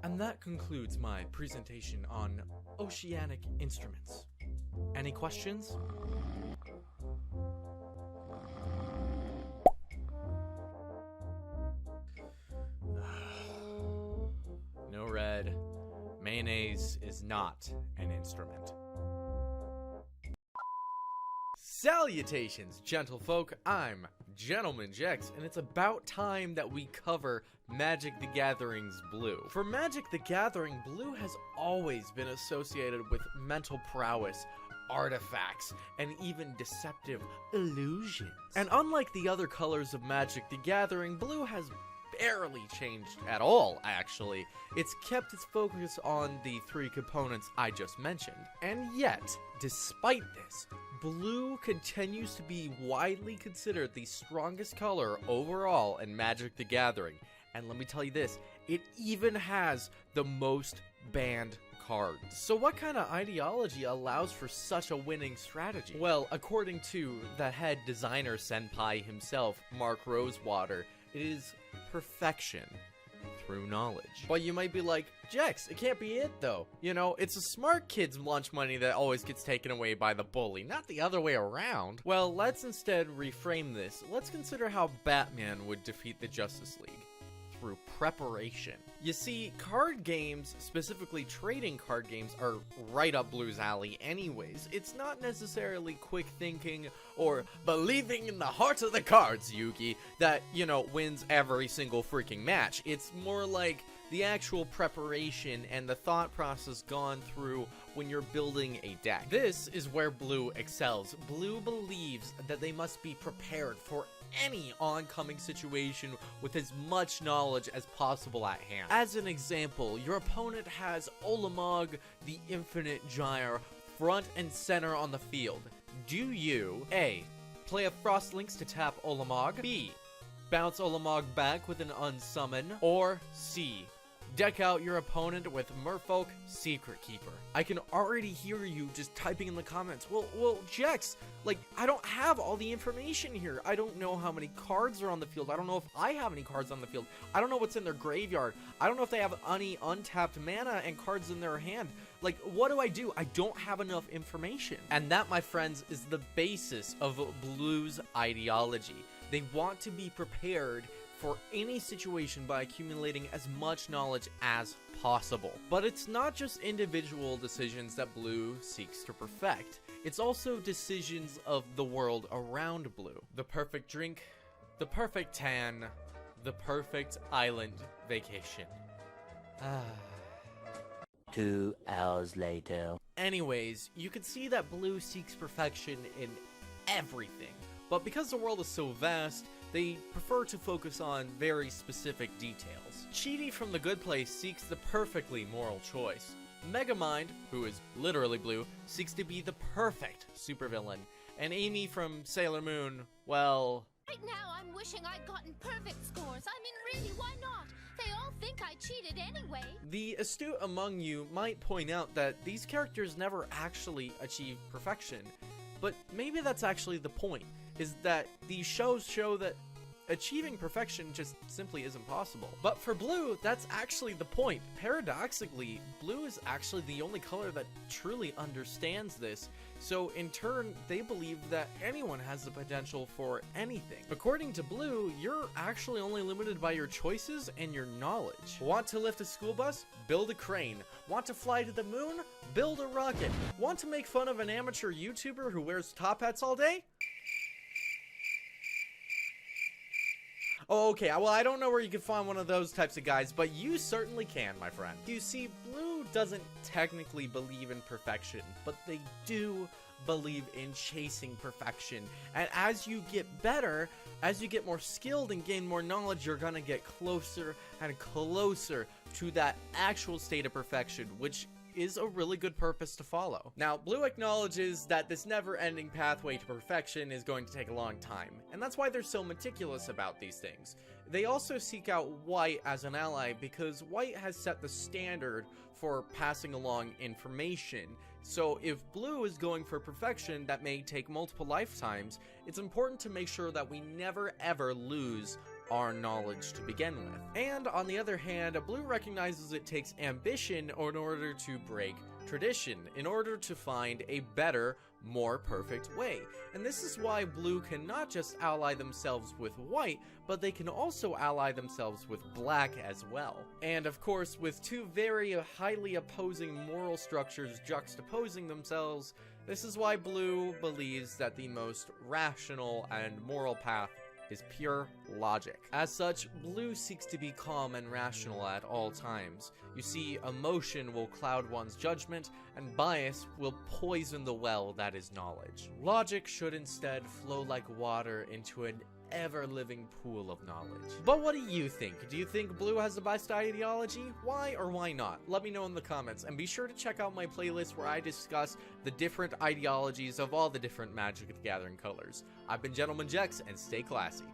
And that concludes my presentation on oceanic instruments. Any questions? No red. Mayonnaise is not an instrument. Salutations, gentlefolk. I'm Gentleman Jex, and it's about time that we cover Magic the Gathering's Blue. For Magic the Gathering, blue has always been associated with mental prowess, artifacts, and even deceptive illusions. And unlike the other colors of Magic the Gathering, blue has barely changed at all, actually. It's kept its focus on the three components I just mentioned. And yet, despite this, blue continues to be widely considered the strongest color overall in Magic the Gathering. And let me tell you this, it even has the most banned cards. So what kind of ideology allows for such a winning strategy? Well, according to the head designer senpai himself, Mark Rosewater, it is perfection through knowledge. But you might be like, Jex, it can't be it though. You know, it's a smart kid's lunch money that always gets taken away by the bully, not the other way around. Well, let's instead reframe this. Let's consider how Batman would defeat the Justice League. Through preparation. You see, card games, specifically trading card games, are right up Blue's alley anyways. It's not necessarily quick thinking or believing in the heart of the cards, Yugi, that, you know, wins every single freaking match. It's more like the actual preparation and the thought process gone through when you're building a deck. This is where Blue excels. Blue believes that they must be prepared for any oncoming situation with as much knowledge as possible at hand. As an example, your opponent has Olimog, the Infinite Gyre, front and center on the field. Do you A. play a Frost Lynx to tap Olimog, B. bounce Olimog back with an unsummon, or C. deck out your opponent with Merfolk Secret Keeper? I can already hear you just typing in the comments, well, Jex, like, I don't have all the information here. I don't know how many cards are on the field. I don't know if I have any cards on the field. I don't know what's in their graveyard. I don't know if they have any untapped mana and cards in their hand. Like, what do? I don't have enough information. And that, my friends, is the basis of Blue's ideology. They want to be prepared for any situation by accumulating as much knowledge as possible. But it's not just individual decisions that Blue seeks to perfect. It's also decisions of the world around Blue. The perfect drink, the perfect tan, the perfect island vacation. 2 hours later. Anyways, you can see that Blue seeks perfection in everything. But because the world is so vast, they prefer to focus on very specific details. Chidi from The Good Place seeks the perfectly moral choice. Megamind, who is literally blue, seeks to be the perfect supervillain. And Amy from Sailor Moon, well... Right now I'm wishing I'd gotten perfect scores. I mean, really, why not? They all think I cheated anyway. The astute among you might point out that these characters never actually achieve perfection. But maybe that's actually the point, is that these shows show that achieving perfection just simply isn't possible. But for Blue, that's actually the point. Paradoxically, Blue is actually the only color that truly understands this. So in turn, they believe that anyone has the potential for anything. According to Blue, you're actually only limited by your choices and your knowledge. Want to lift a school bus? Build a crane. Want to fly to the moon? Build a rocket. Want to make fun of an amateur YouTuber who wears top hats all day? Oh, okay, well, I don't know where you can find one of those types of guys, but you certainly can, my friend. You see, Blue doesn't technically believe in perfection, but they do believe in chasing perfection. And as you get better, as you get more skilled and gain more knowledge, you're gonna get closer and closer to that actual state of perfection, which is a really good purpose to follow. Now, Blue acknowledges that this never-ending pathway to perfection is going to take a long time, and that's why they're so meticulous about these things. They also seek out White as an ally because White has set the standard for passing along information. So if Blue is going for perfection that may take multiple lifetimes, it's important to make sure that we never ever lose are knowledge to begin with. And on the other hand, blue recognizes it takes ambition in order to break tradition, in order to find a better, more perfect way. And this is why blue can not just ally themselves with white, but they can also ally themselves with black as well. And of course, with two very highly opposing moral structures juxtaposing themselves, this is why blue believes that the most rational and moral path is pure logic. As such, blue seeks to be calm and rational at all times. You see, emotion will cloud one's judgment, and bias will poison the well that is knowledge. Logic should instead flow like water into an ever-living pool of knowledge. But what do you think? Do you think blue has the best ideology? Why or why not? Let me know in the comments, and be sure to check out my playlist where I discuss the different ideologies of all the different Magic the Gathering colors. I've been Gentleman Jex, and stay classy.